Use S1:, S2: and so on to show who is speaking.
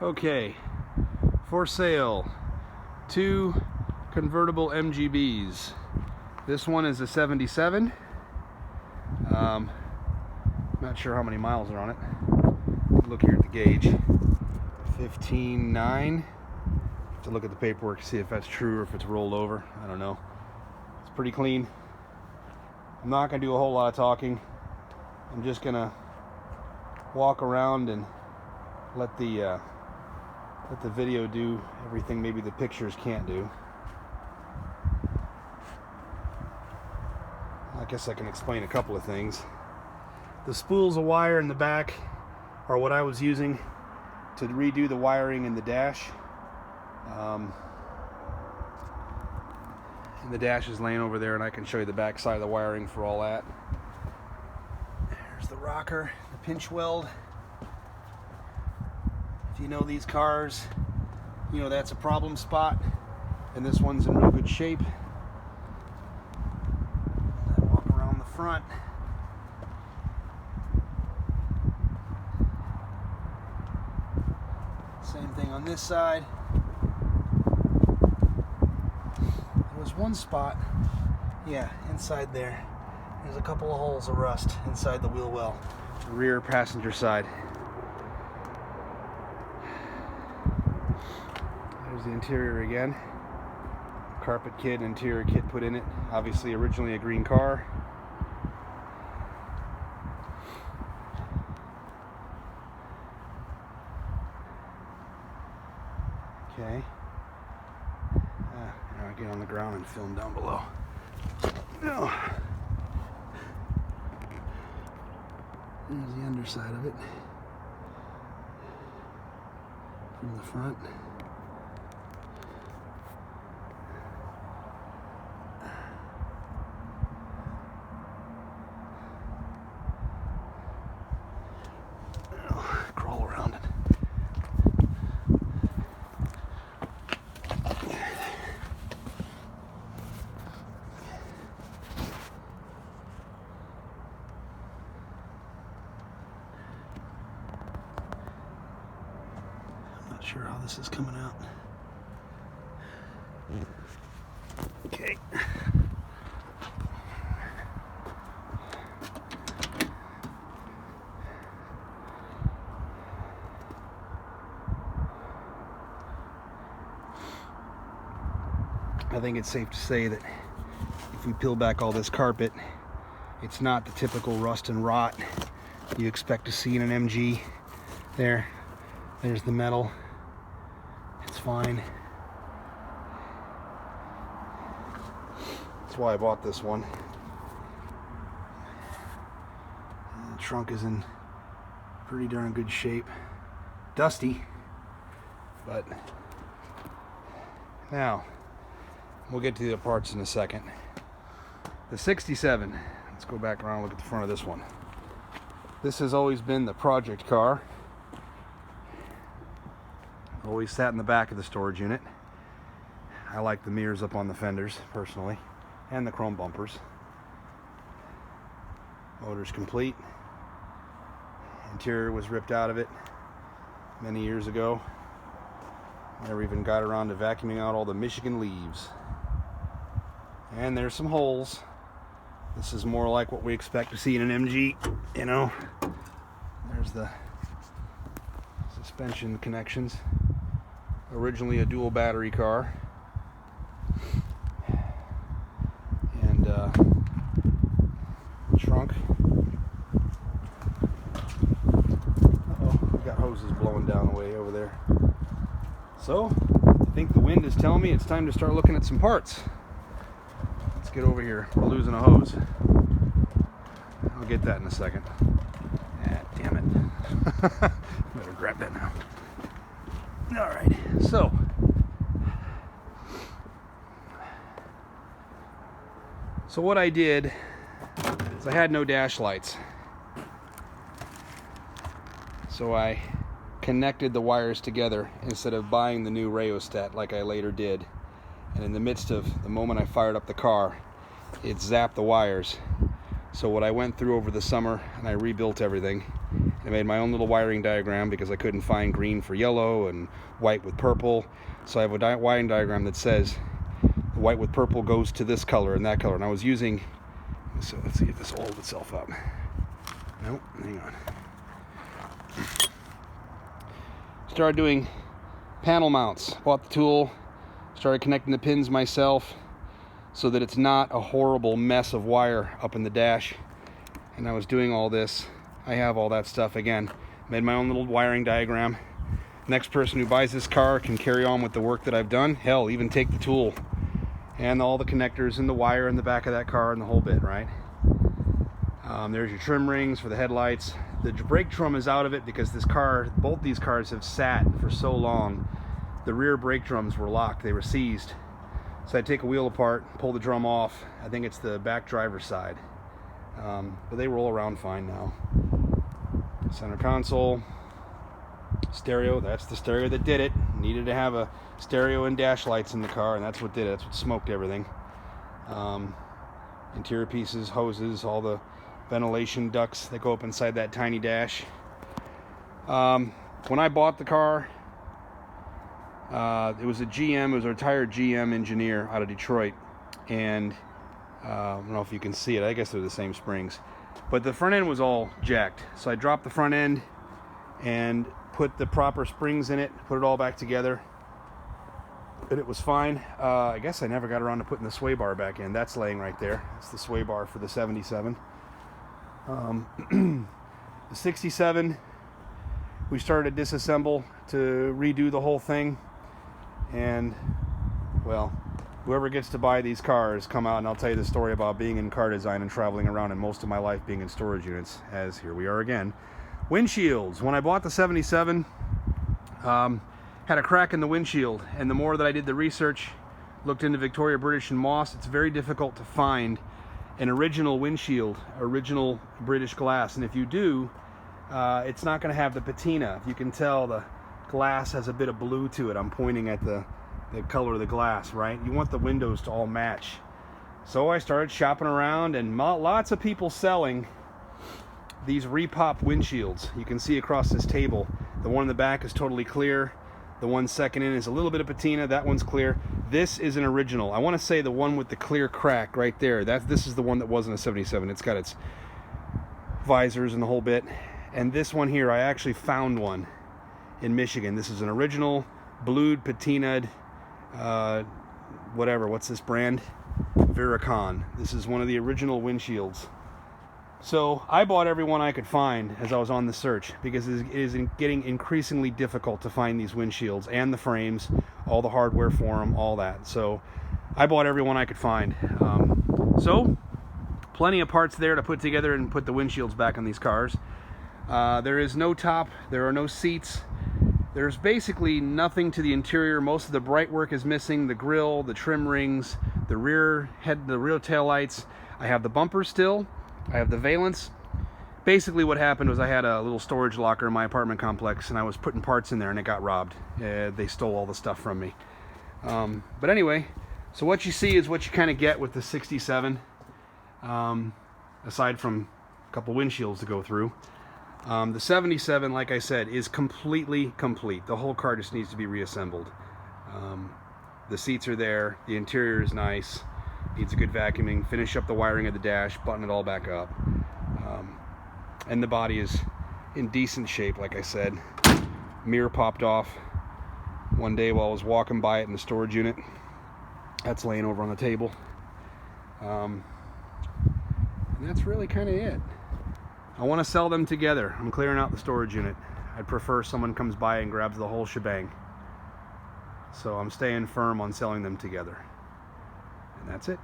S1: Okay, for sale, 2 convertible MGBs. This one is a 77. Not sure how many miles are on it. Look here at the gauge. 15.9. To look at the paperwork to see if that's true or if it's rolled over. I don't know. It's pretty clean. I'm not going to do a whole lot of talking. I'm just going to walk around and let the video do everything maybe the pictures can't do. I guess I can explain a couple of things. The spools of wire in the back are what I was using to redo the wiring in the dash. And the dash is laying over there, and I can show you the back side of the wiring for all that. There's the rocker, the pinch weld. If you know these cars, you know that's a problem spot, and this one's in real good shape. I walk around the front. Same thing on this side. There was one spot, yeah, inside there. There's a couple of holes of rust inside the wheel well. The rear passenger side. There's the interior again. Carpet kit and interior kit put in it. Obviously originally a green car. Okay. Now I get on the ground and film down below. No. There's the underside of it. From the front. Crawl around it. I'm not sure how this is coming out. Okay. I think it's safe to say that if we peel back all this carpet, it's not the typical rust and rot you expect to see in an MG. There's the metal. It's fine. That's why I bought this one. And the trunk is in pretty darn good shape. Dusty, but now we'll get to the parts in a second. The 67. Let's go back around and look at the front of this one. This has always been the project car. Always sat in the back of the storage unit. I like the mirrors up on the fenders, personally, and the chrome bumpers. Motor's complete. Interior was ripped out of it many years ago. Never even got around to vacuuming out all the Michigan leaves. And there's some holes. This is more like what we expect to see in an MG, you know. There's the suspension connections. Originally a dual battery car. And trunk. Uh-oh, we've got hoses blowing down away over there. So, I think the wind is telling me it's time to start looking at some parts. Let's get over here. We're losing a hose. I'll get that in a second. Ah, damn it. Better grab that now. Alright, so what I did is I had no dash lights. So I connected the wires together instead of buying the new rheostat like I later did. And in the midst of the moment I fired up the car, it zapped the wires. So what I went through over the summer, and I rebuilt everything, I made my own little wiring diagram because I couldn't find green for yellow and white with purple. So I have a wiring diagram that says the white with purple goes to this color and that color. And I was using, so let's see if this will hold itself up. Nope, hang on. Started doing panel mounts. Bought the tool, started connecting the pins myself so that it's not a horrible mess of wire up in the dash. And I was doing all this. I have all that stuff again. Made my own little wiring diagram. Next person who buys this car can carry on with the work that I've done. Hell, even take the tool and all the connectors and the wire in the back of that car and the whole bit, right? There's your trim rings for the headlights. The brake drum is out of it because this car, both these cars have sat for so long. The rear brake drums were locked, they were seized. So I take a wheel apart, pull the drum off. I think it's the back driver's side. But they roll around fine now. Center console, stereo, that's the stereo that did it. Needed to have a stereo and dash lights in the car, and that's what did it. That's what smoked everything. Interior pieces, hoses, all the ventilation ducts that go up inside that tiny dash. When I bought the car, it was a GM, it was a retired GM engineer out of Detroit, and I don't know if you can see it, I guess they're the same springs, but the front end was all jacked. So I dropped the front end and put the proper springs in it, put it all back together, and it was fine. I guess I never got around to putting the sway bar back in. That's laying right there. It's the sway bar for the 77. The 67, we started to disassemble to redo the whole thing, and well, whoever gets to buy these cars, come out and I'll tell you the story about being in car design and traveling around, and most of my life being in storage units, as here we are again. Windshields. When I bought the 77, had a crack in the windshield, and the more that I did the research, looked into Victoria, British, and Moss, it's very difficult to find an original windshield, original British glass. And if you do, it's not going to have the patina. You can tell the glass has a bit of blue to it. I'm pointing at the color of the glass, right? You want the windows to all match. So I started shopping around, and lots of people selling these repop windshields. You can see across this table, the one in the back is totally clear. The one second in is a little bit of patina. That one's clear. This is an original. I want to say the one with the clear crack right there. This is the one that wasn't a 77. It's got its visors and the whole bit. And this one here, I actually found one in Michigan. This is an original blued, patinaed, whatever. What's this brand? Vericon. This is one of the original windshields. So I bought every one I could find as I was on the search, because it is getting increasingly difficult to find these windshields and the frames, all the hardware for them, all that. So I bought every one I could find. So plenty of parts there to put together and put the windshields back on these cars. There is no top, there are no seats. There's basically nothing to the interior. Most of the bright work is missing, the grille, the trim rings, the rear tail lights. I have the bumper still. I have the valence. Basically what happened was I had a little storage locker in my apartment complex, and I was putting parts in there and it got robbed. They stole all the stuff from me. But anyway, so what you see is what you kind of get with the 67, aside from a couple windshields to go through. The 77, like I said, is completely complete. The whole car just needs to be reassembled. The seats are there, the interior is nice, needs a good vacuuming, finish up the wiring of the dash, button it all back up. And the body is in decent shape, like I said. Mirror popped off one day while I was walking by it in the storage unit. That's laying over on the table. And that's really kind of it. I want to sell them together. I'm clearing out the storage unit. I'd prefer someone comes by and grabs the whole shebang. So I'm staying firm on selling them together. And that's it.